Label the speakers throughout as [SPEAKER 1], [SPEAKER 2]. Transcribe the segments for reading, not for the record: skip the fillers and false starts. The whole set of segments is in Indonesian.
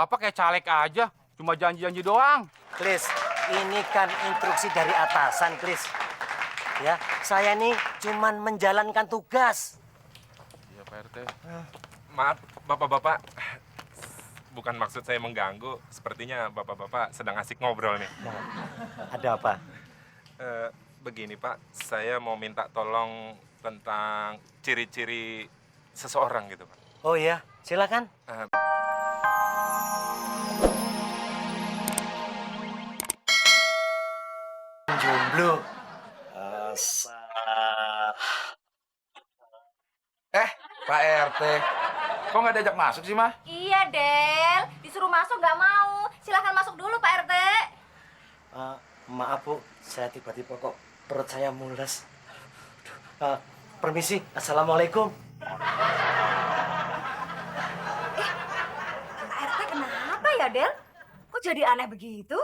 [SPEAKER 1] Bapak kayak caleg aja, cuma janji-janji doang.
[SPEAKER 2] Please, ini kan instruksi dari atasan, please. Ya, saya nih cuman menjalankan tugas.
[SPEAKER 3] Iya, Pak RT. Maaf, Bapak-bapak. Bukan maksud saya mengganggu. Sepertinya Bapak-bapak sedang asik ngobrol nih.
[SPEAKER 2] Nah, ada apa?
[SPEAKER 3] Begini, Pak. Saya mau minta tolong tentang ciri-ciri seseorang gitu, Pak.
[SPEAKER 2] Oh iya, silakan. Jomblo.
[SPEAKER 4] Pak RT, kok nggak diajak masuk sih, Mah?
[SPEAKER 5] Iya, Del. Disuruh masuk nggak mau. Silahkan masuk dulu, Pak RT.
[SPEAKER 2] Maaf, Bu. Saya tiba-tiba kok perut saya mules. Permisi. Assalamualaikum.
[SPEAKER 5] Pak RT kenapa ya, Del? Kok jadi aneh begitu?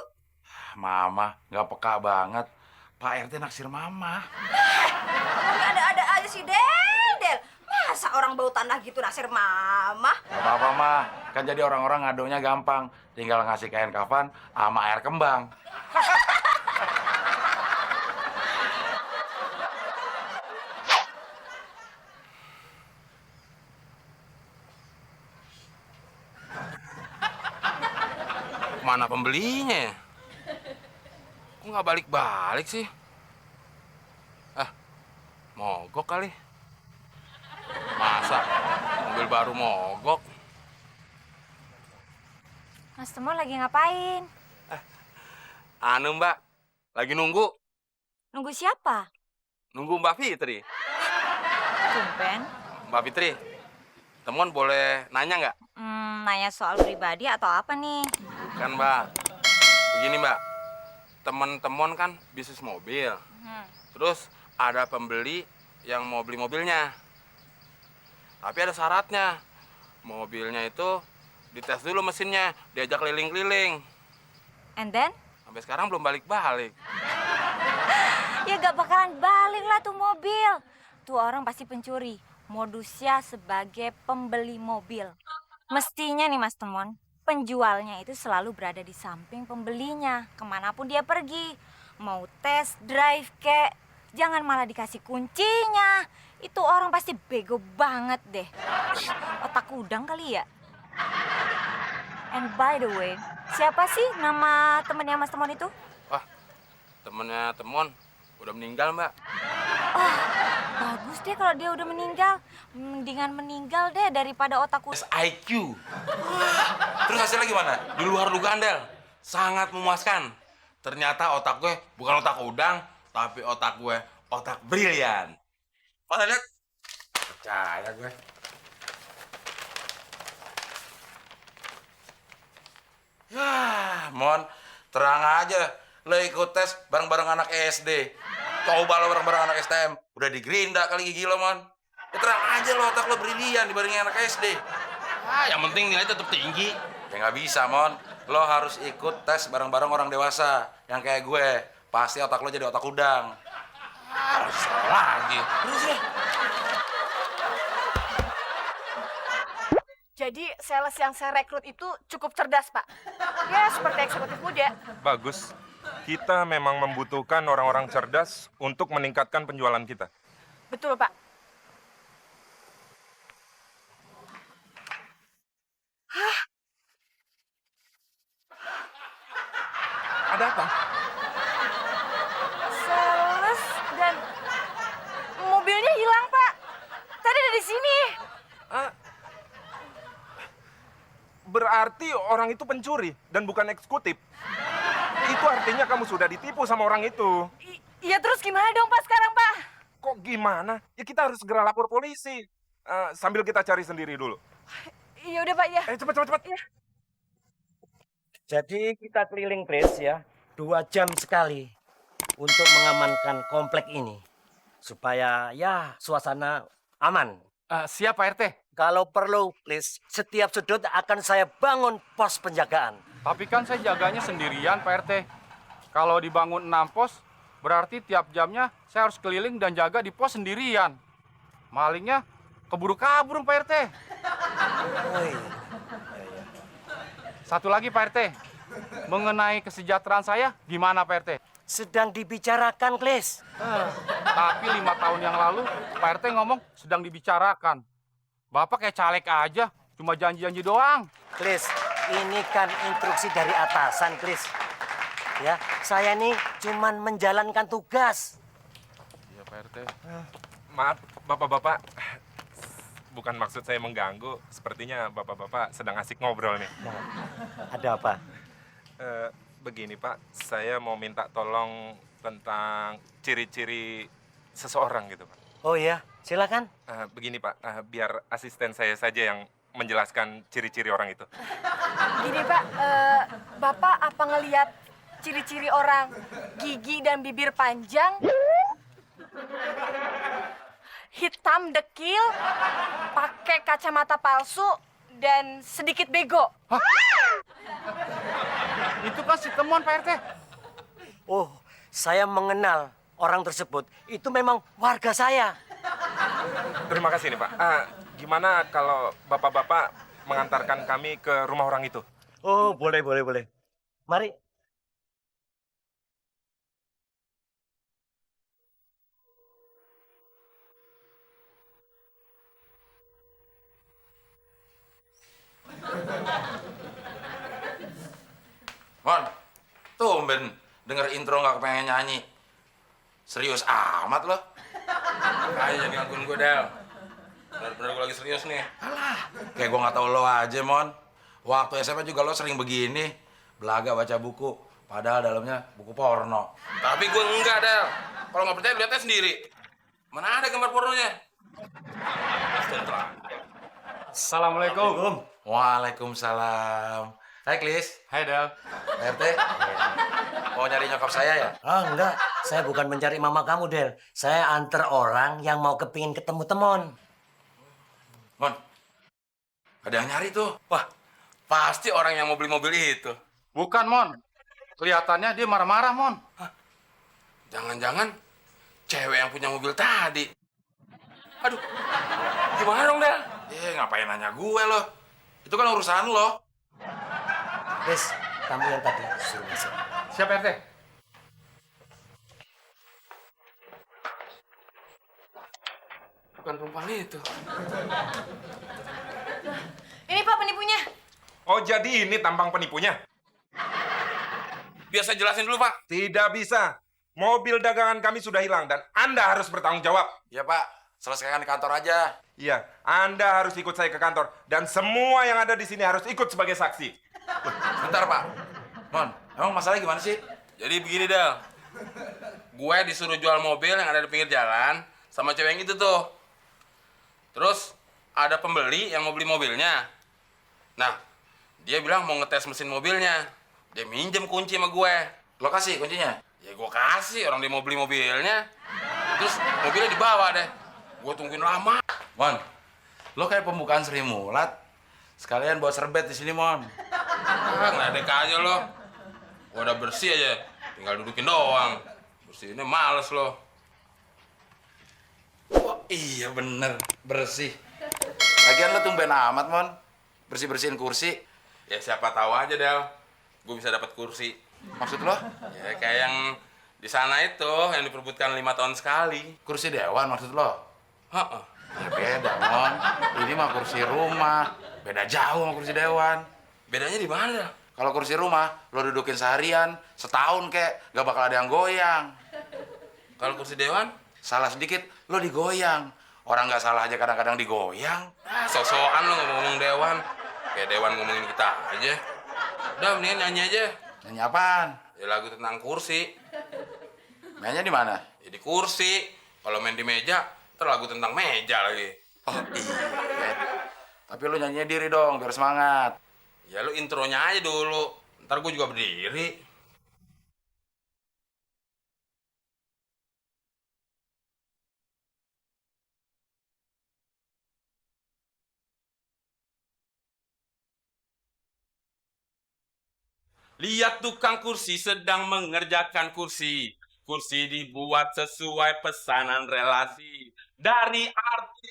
[SPEAKER 4] Mama, nggak peka banget. Pak RT naksir Mama.
[SPEAKER 5] Ada-ada aja sih, Del. Masa orang bau tanah gitu naksir mama?
[SPEAKER 4] Gak apa-apa, Mah. Kan jadi orang-orang ngadonya gampang. Tinggal ngasih kain kafan sama air kembang. Mana pembelinya ya? Kok nggak balik-balik sih? Mogok kali. Masa mobil baru mogok?
[SPEAKER 5] Mas Temon lagi ngapain?
[SPEAKER 4] Anu, Mbak, lagi nunggu.
[SPEAKER 5] Nunggu siapa?
[SPEAKER 4] Nunggu Mbak Fitri.
[SPEAKER 5] Tumpen.
[SPEAKER 4] Mbak Fitri, temuan boleh nanya nggak?
[SPEAKER 5] Nanya soal pribadi atau apa nih?
[SPEAKER 4] Kan, Mbak. Begini, Mbak. Temen-temen kan bisnis mobil. Terus ada pembeli yang mau beli mobilnya. Tapi ada syaratnya. Mobilnya itu dites dulu mesinnya, diajak keliling-keliling.
[SPEAKER 5] And then?
[SPEAKER 4] Sampai sekarang belum balik-balik.
[SPEAKER 5] Ya gak bakalan balik lah tuh mobil. Tuh orang pasti pencuri. Modusnya sebagai pembeli mobil. Mestinya nih Mas Temon, penjualnya itu selalu berada di samping pembelinya. Kemanapun dia pergi. Mau test drive kek. Jangan malah dikasih kuncinya. Itu orang pasti bego banget deh. Otak udang kali ya. And by the way, siapa sih nama temennya Mas Temon itu?
[SPEAKER 4] Wah, temennya Temon udah meninggal, Mbak.
[SPEAKER 5] Oh, bagus deh kalau dia udah meninggal. Mendingan meninggal deh daripada otak udang.
[SPEAKER 4] SIQ. Terus hasilnya gimana? Di luar dugaan, Del. Sangat memuaskan. Ternyata otak gue bukan otak udang, tapi otak gue otak brilian. Mana lihat? Percaya gue. Ya, Mon, terang aja. Lo ikut tes bareng-bareng anak SD. Coba lo bareng-bareng anak STM. Udah digerinda kali gigi lo, Mon. Ya terang aja lo otak lo brilian dibandingin anak SD. Yang penting nilai tetap tinggi. Ya nggak bisa, Mon. Lo harus ikut tes bareng-bareng orang dewasa. Yang kayak gue. Pasti otak lo jadi otak udang. Salah lagi. Terus ya.
[SPEAKER 6] Jadi sales yang saya rekrut itu cukup cerdas, Pak. Ya, seperti eksekutif muda.
[SPEAKER 3] Bagus. Kita memang membutuhkan orang-orang cerdas untuk meningkatkan penjualan kita.
[SPEAKER 6] Betul, Pak.
[SPEAKER 3] Ada apa?
[SPEAKER 6] Sales dan mobilnya hilang, Pak. Tadi ada di sini.
[SPEAKER 3] Berarti orang itu pencuri dan bukan eksekutif. Itu artinya kamu sudah ditipu sama orang itu.
[SPEAKER 6] Iya, terus gimana dong, Pak, sekarang, Pak?
[SPEAKER 3] Kok gimana? Ya kita harus segera lapor polisi. Sambil kita cari sendiri dulu.
[SPEAKER 6] Iya udah, Pak, ya.
[SPEAKER 3] Cepat.
[SPEAKER 6] Iya.
[SPEAKER 2] Jadi kita keliling, please, ya. 2 jam sekali untuk mengamankan komplek ini. Supaya, ya, suasana aman.
[SPEAKER 1] Siap, Pak RT.
[SPEAKER 2] Kalau perlu, please, setiap sudut akan saya bangun pos penjagaan.
[SPEAKER 1] Tapi kan saya jaganya sendirian, Pak RT. Kalau dibangun 6 pos, berarti tiap jamnya saya harus keliling dan jaga di pos sendirian. Malingnya keburu kabur, Pak RT.
[SPEAKER 2] Oh, iya.
[SPEAKER 1] Satu lagi Pak RT, mengenai kesejahteraan saya gimana Pak RT?
[SPEAKER 2] Sedang dibicarakan, Klis.
[SPEAKER 1] Tapi 5 tahun yang lalu Pak RT ngomong sedang dibicarakan. Bapak kayak caleg aja, cuma janji-janji doang.
[SPEAKER 2] Klis, ini kan instruksi dari atasan, Klis. Ya, saya nih cuman menjalankan tugas.
[SPEAKER 3] Iya Pak RT. Maaf bapak-bapak, bukan maksud saya mengganggu. Sepertinya bapak-bapak sedang asik ngobrol nih.
[SPEAKER 2] Nah, ada apa?
[SPEAKER 3] Begini Pak, saya mau minta tolong tentang ciri-ciri seseorang gitu Pak.
[SPEAKER 2] Oh iya, silakan.
[SPEAKER 3] Begini Pak, biar asisten saya saja yang menjelaskan ciri-ciri orang itu.
[SPEAKER 6] Gini Pak, Bapak apa ngelihat ciri-ciri orang gigi dan bibir panjang, hitam dekil, pakai kacamata palsu, dan sedikit bego?
[SPEAKER 1] Itu kan si temuan Pak RT.
[SPEAKER 2] Oh, saya mengenal orang tersebut. Itu memang warga saya.
[SPEAKER 3] Terima kasih nih Pak. Gimana kalau bapak-bapak mengantarkan kami ke rumah orang itu?
[SPEAKER 2] Oh, boleh. Mari.
[SPEAKER 4] Mon, tumben denger intro nggak kepengen nyanyi. Serius amat lo. Ayo jadi ngelakuin gue, Del. Bener-bener gue lagi serius nih. Alah, kayak gue nggak tahu lo aja, Mon. Waktu SMA juga lo sering begini. Belaga baca buku. Padahal dalamnya buku porno. Tapi gue enggak, Del. Kalau nggak percaya, lihatnya sendiri. Mana ada gambar pornonya?
[SPEAKER 1] Assalamualaikum.
[SPEAKER 4] Waalaikumsalam. Hai, Klis.
[SPEAKER 1] Hai Del.
[SPEAKER 4] RT, mau nyari nyokap saya ya?
[SPEAKER 2] Ah, enggak. Saya bukan mencari mama kamu, Del. Saya antar orang yang mau kepingin ketemu temon.
[SPEAKER 4] Mon, ada yang nyari tuh. Wah, pasti orang yang mau beli mobil itu.
[SPEAKER 1] Bukan Mon. Kelihatannya dia marah-marah Mon.
[SPEAKER 4] Jangan-jangan cewek yang punya mobil tadi. Aduh, gimana dong, Del? Ngapain nanya gue lo? Itu kan urusan lo.
[SPEAKER 2] Klis, kamu yang tadi suruh masuk.
[SPEAKER 1] Siapa RT?
[SPEAKER 4] Bukan perempuan itu.
[SPEAKER 6] Ini Pak penipunya.
[SPEAKER 3] Oh, jadi ini tampang penipunya?
[SPEAKER 4] Biar saya jelasin dulu, Pak.
[SPEAKER 3] Tidak bisa. Mobil dagangan kami sudah hilang dan Anda harus bertanggung jawab.
[SPEAKER 4] Ya, Pak. Selesaikan di kantor aja.
[SPEAKER 3] Iya, Anda harus ikut saya ke kantor dan semua yang ada di sini harus ikut sebagai saksi.
[SPEAKER 4] Bentar, Pak. Mon, emang masalahnya gimana sih? Jadi begini, Del. Gue disuruh jual mobil yang ada di pinggir jalan sama cewek yang itu tuh. Terus ada pembeli yang mau beli mobilnya. Nah, dia bilang mau ngetes mesin mobilnya. Dia minjem kunci sama gue. Lo kasih kuncinya? Ya gue kasih, orang dia mau beli mobilnya. Terus mobilnya dibawa deh. Gue tungguin lama. Mon, lo kayak pembukaan Sri Mulat. Sekalian bawa serbet di sini, Mon. Ngeledek aja lo. Gua udah bersih aja. Tinggal dudukin doang. Bersihinnya males lo. Oh iya bener. Bersih. Lagian lo tumben amat, Mon. Bersih-bersihin kursi. Ya siapa tahu aja, Del. Gue bisa dapat kursi. Maksud lo? Ya kayak yang di sana itu, yang diperbutkan 5 tahun sekali. Kursi dewan maksud lo? Heeh. Ya beda, Mon. Ini mah kursi rumah. Beda jauh sama kursi dewan. Bedanya di mana? Kalau kursi rumah, lo dudukin seharian, setahun kek, gak bakal ada yang goyang. Kalau kursi dewan, salah sedikit, lo digoyang. Orang gak salah aja kadang-kadang digoyang. Sok-sokan lo ngomong dewan. Kayak dewan ngomongin kita aja. Udah, mendingan nyanyi aja. Nyanyi apaan? Ya lagu tentang kursi. Mainnya di mana? Ya di kursi. Kalau main di meja, ntar lagu tentang meja lagi. Oh iya. Tapi lu nyanyinya diri dong, biar semangat. Ya lu intronya aja dulu. Ntar gue juga berdiri.
[SPEAKER 7] Lihat tukang kursi sedang mengerjakan kursi. Kursi dibuat sesuai pesanan relasi. Dari arti